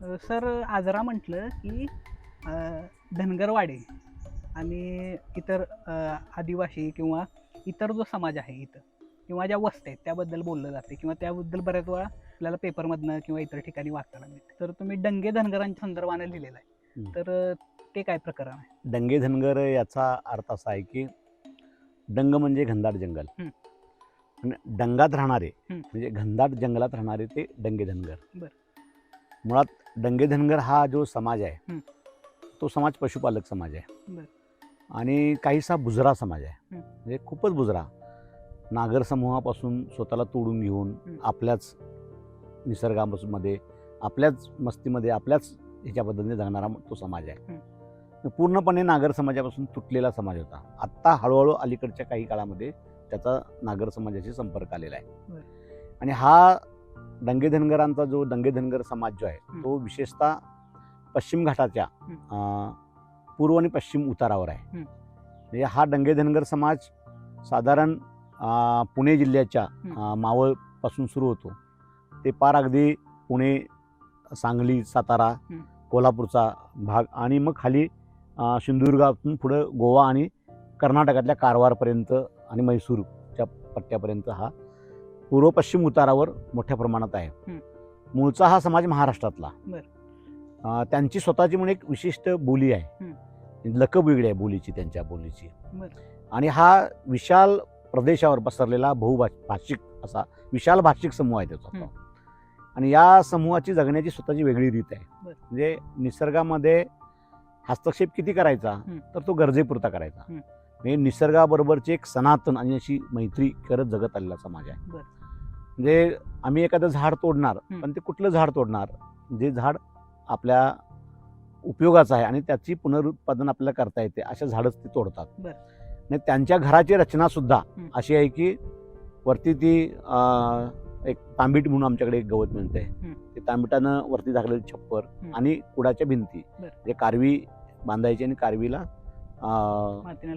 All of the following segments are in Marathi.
सर आजरा म्हटलं की अ, धनगरवाडे आणि इतर आदिवासी किंवा इतर जो समाज आहे इथं किंवा ज्या वस्त्या आहेत त्याबद्दल बोललं जाते किंवा त्याबद्दल बऱ्याच वेळा आपल्याला पेपरमधनं किंवा इतर ठिकाणी वाचायला मिळते. तर तुम्ही डंगे धनगरांच्या संदर्भाने लिहिलेलं आहे. हं. तर ते काय प्रकरण आहे? डंगे धनगर याचा अर्थ असा आहे की डंग म्हणजे घनदाट जंगल हं. आणि डंगात राहणारे हं. म्हणजे घनदाट जंगलात राहणारे ते डंगे धनगर. बरं. मुळात डंगे धनगर हा जो समाज आहे हं. तो समाज पशुपालक समाज आहे बरं. आणि काहीसा बुजरा समाज आहे. हं. म्हणजे खूपच बुजरा. नागर समूहापासून स्वतःला तोडून घेऊन हं. आपल्याच निसर्गामध्ये आपल्याच मस्तीमध्ये आपल्याच ह्याच्या पद्धतीने जगणारा तो समाज आहे. पूर्णपणे नागर समाजापासून तुटलेला समाज होता. आत्ता हळूहळू अलीकडच्या काही काळामध्ये त्याचा नागर समाजाशी संपर्क आलेला आहे. आणि हा डंगे धनगरांचा जो डंगे धनगर समाज जो आहे तो विशेषतः पश्चिम घाटाच्या पूर्व आणि पश्चिम उतारावर आहे. म्हणजे हा डंगे धनगर समाज साधारण पुणे जिल्ह्याच्या मावळपासून सुरू होतो ते पार अगदी पुणे, सांगली, सातारा, कोल्हापूरचा भाग आणि मग खाली सिंधुदुर्गातून पुढं गोवा आणि कर्नाटकातल्या कारवारपर्यंत आणि म्हैसूरच्या पट्ट्यापर्यंत हा पूर्व पश्चिम उतारावर मोठ्या प्रमाणात आहे. मूळचा हा समाज महाराष्ट्रातला. त्यांची स्वतःची म्हणून एक विशिष्ट बोली आहे. लकब वेगळी आहे बोलीची, त्यांच्या बोलीची. आणि हा विशाल प्रदेशावर पसरलेला बहुभाषिक असा विशाल भाषिक समूह आहे त्याचा. आणि या समूहाची जगण्याची स्वतःची वेगळी रीत आहे. म्हणजे निसर्गामध्ये हस्तक्षेप किती करायचा तर तो गरजेपुरता करायचा. म्हणजे निसर्गाबरोबरची एक सनातन आणि अशी मैत्री करत जगत आलेला समाज आहे. म्हणजे आम्ही एखादं झाड तोडणार पण ते कुठलं झाड तोडणार जे झाड आपल्या उपयोगाचं आहे आणि त्याची पुनरुत्पादन आपल्याला करता येते अशा झाडच ते तोडतात. आणि त्यांच्या घराची रचना सुद्धा अशी आहे की वरती ती एक तांबीट म्हणून आमच्याकडे एक गवत मिळते. ते तांबिटानं वरती झाकलेलं छप्पर आणि कुडाच्या भिंती म्हणजे कारवी बांधायची आणि कारवीला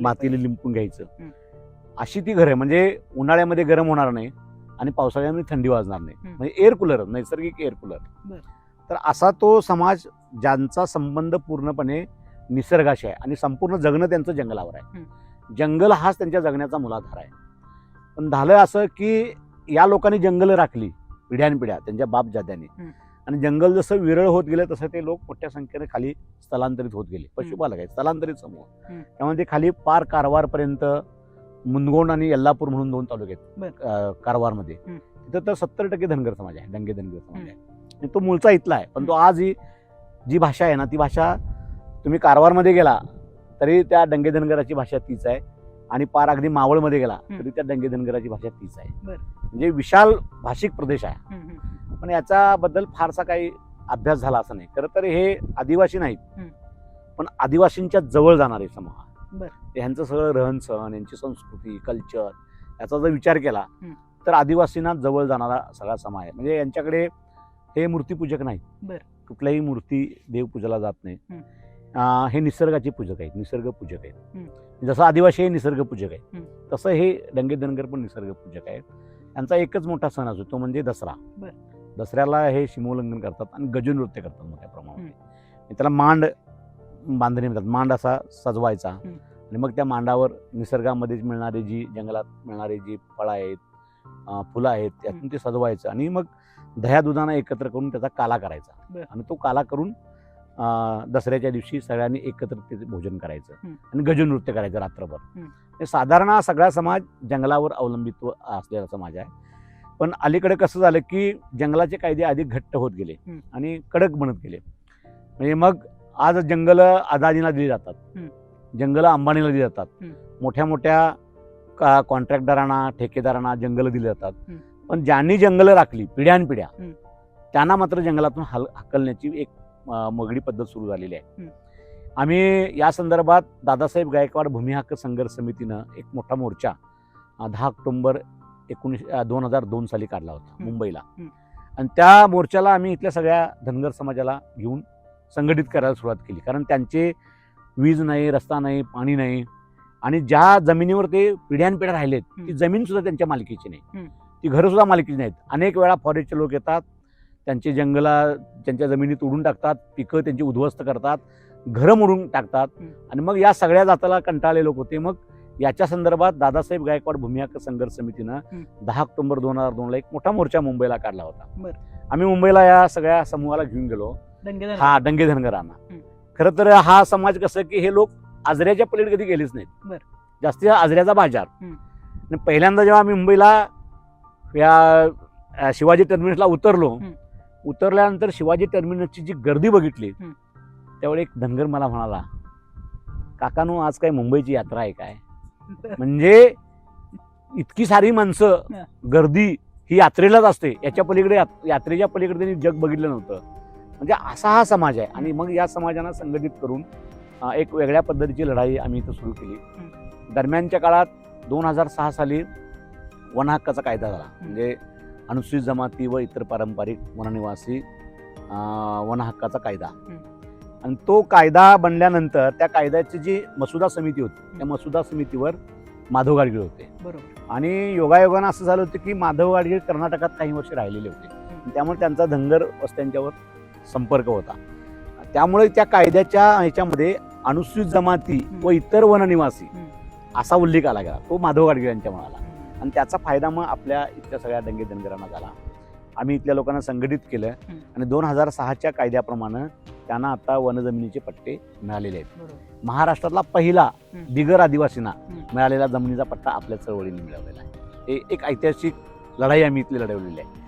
मातीने लिंपून घ्यायचं. अशी ती घर आहे. म्हणजे उन्हाळ्यामध्ये गरम होणार नाही आणि पावसाळ्यामध्ये थंडी वाजणार नाही. म्हणजे एअर कूलर, नैसर्गिक एअर कूलर. तर असा तो समाज ज्यांचा संबंध पूर्णपणे निसर्गाशी आहे आणि संपूर्ण जगणं त्यांचं जंगलावर आहे. जंगल हाच त्यांच्या जगण्याचा मूलाधार आहे. पण झालं असं की या लोकांनी जंगल राखली पिढ्यानपिढ्या त्यांच्या बापजाद्याने आणि जंगल जसं विरळ होत गेलं तसं ते लोक मोठ्या संख्येने खाली स्थलांतरित होत गेले. पशुपालक आहेत, स्थलांतरित समूह. त्यामुळे ते खाली पार कारवारपर्यंत, मुनगोंड आणि यल्लापूर म्हणून 2 तालुके आहेत कारवारमध्ये. तिथं तर 70% धनगर समाज आहे, डंगे धनगर समाज आहे. आणि तो मूळचा इथला आहे. पण तो आज ही जी भाषा आहे ना ती भाषा तुम्ही कारवारमध्ये गेला तरी त्या डंगे धनगराची भाषा तीच आहे आणि पार अगदी मावळमध्ये गेला तरी त्या डंगे धनगराची भाषा तीच आहे. म्हणजे विशाल भाषिक प्रदेश आहे. पण याच्याबद्दल फारसा काही अभ्यास झाला असं नाही. खरं तर हे आदिवासी नाहीत पण आदिवासींच्या जवळ जाणारे समूह. ह्यांचं सगळं रहन सहन, यांची संस्कृती, कल्चर याचा जर विचार केला तर आदिवासींना जवळ जाणारा सगळा समाज आहे. म्हणजे यांच्याकडे हे मूर्तीपूजक नाहीत. कुठल्याही मूर्ती देवपूजेला जात नाही. हे निसर्गाचे पूजक आहेत, निसर्ग पूजक आहेत. जसं आदिवासी हे निसर्ग पूजक आहे तसं हे डंगे धनगर पण निसर्ग पूजक आहेत. त्यांचा एकच मोठा सण असतो तो म्हणजे दसरा. दसऱ्याला हे सीमोल्लंघन करतात आणि गजनृत्य करतात मोठ्या प्रमाणात. त्याला मांड बांधणी म्हणतात. मांड असा सजवायचा आणि मग त्या मांडावर निसर्गामध्येच मिळणारे जी जंगलात मिळणारे जी फळं आहेत, फुलं आहेत त्यातून ते सजवायचं आणि मग दह्या दुधानं एकत्र करून त्याचा काला करायचा आणि तो काला करून दसऱ्याच्या दिवशी सगळ्यांनी एकत्र ते भोजन करायचं आणि गजनृत्य करायचं रात्रभर. साधारण हा सगळा समाज जंगलावर अवलंबित्व असलेला समाज आहे. पण अलीकडे कसं झालं की जंगलाचे कायदे अधिक घट्ट होत गेले आणि कडक बनत गेले. म्हणजे मग आज जंगल अदानीला दिली जातात, जंगल अंबानीला दिली जातात, मोठ्या मोठ्या कॉन्ट्रॅक्टदारांना, ठेकेदारांना जंगल दिली जातात. पण ज्यांनी जंगल राखली पिढ्यानपिढ्या त्यांना मात्र जंगलातून हकलण्याची एक मगडी पद्धत सुरू झालेली आहे. आम्ही या संदर्भात दादासाहेब गायकवाड भूमी हक्क संघर्ष समितीनं एक मोठा मोर्चा 10 ऑक्टोबर 2002 साली काढला होता मुंबईला. आणि त्या मोर्चाला आम्ही इथल्या सगळ्या धनगर समाजाला घेऊन संघटित करायला सुरुवात केली. कारण त्यांचे वीज नाही, रस्ता नाही, पाणी नाही आणि ज्या जमिनीवर ते पिढ्यानपिढ्या राहिलेत ती जमीन सुद्धा त्यांच्या मालकीची नाही, ती घरं सुद्धा मालकीची नाहीत. अनेक वेळा फॉरेस्टचे लोक येतात, त्यांची त्यांच्या जमिनी तोडून टाकतात, पिकं त्यांची उद्ध्वस्त करतात, घरं मोडून टाकतात. आणि मग या सगळ्या जाताला कंटाळले लोक होते. मग याच्या संदर्भात दादासाहेब गायकवाड भूमी हक्क संघर्ष समितीनं 10 ऑक्टोबर 2002ला एक मोठा मोर्चा मुंबईला काढला होता. आम्ही मुंबईला या सगळ्या समूहाला घेऊन गेलो. दंगे धनगरांना. खरं तर हा समाज कसं की हे लोक आजऱ्याच्या पलीकडे कधी गेलेच नाहीत. जास्तीत आजऱ्याचा बाजार. आणि पहिल्यांदा जेव्हा आम्ही मुंबईला या शिवाजी टर्मिनसला उतरल्यानंतर शिवाजी टर्मिनसची जी गर्दी बघितली त्यावेळी एक धनगर मला म्हणाला, काकानो आज काय मुंबईची यात्रा आहे काय? म्हणजे इतकी सारी माणसं, गर्दी ही यात्रेलाच असते, याच्या पलीकडे यात्रेच्या पलीकडे त्यांनी जग बघितलं नव्हतं. म्हणजे असा हा समाज आहे. आणि मग या समाजानं संघटित करून एक वेगळ्या पद्धतीची लढाई आम्ही इथं सुरू केली. दरम्यानच्या काळात 2006 साली वन हक्काचा कायदा झाला. म्हणजे अनुसूचित जमाती व इतर पारंपरिक वननिवासी वन हक्काचा कायदा. आणि तो कायदा बनल्यानंतर त्या कायद्याची जी मसुदा समिती होती त्या मसुदा समितीवर माधव गाडगीळ होते. आणि योगायोगानं असं झालं होतं की माधव गाडगीळ कर्नाटकात काही वर्ष राहिलेले होते. त्यामुळे त्यांचा धनगर वस्त्यांच्यावर संपर्क होता. त्यामुळे त्या कायद्याच्या ह्याच्यामध्ये अनुसूचित जमाती व इतर वननिवासी असा उल्लेख आला गेला. तो माधव गाडगीळ यांच्या म्हणाला. आणि त्याचा फायदा मग आपल्या इथल्या सगळ्या दंगे धनगरांना झाला. आम्ही इथल्या लोकांना संघटित केलं आणि 2006च्या कायद्याप्रमाणे त्यांना आता वनजमिनीचे पट्टे मिळालेले आहेत. महाराष्ट्रातला पहिला बिगर आदिवासींना मिळालेला जमिनीचा पट्टा आपल्या चळवळीने मिळवलेला आहे. हे एक ऐतिहासिक लढाई आम्ही इथली लढवलेली आहे.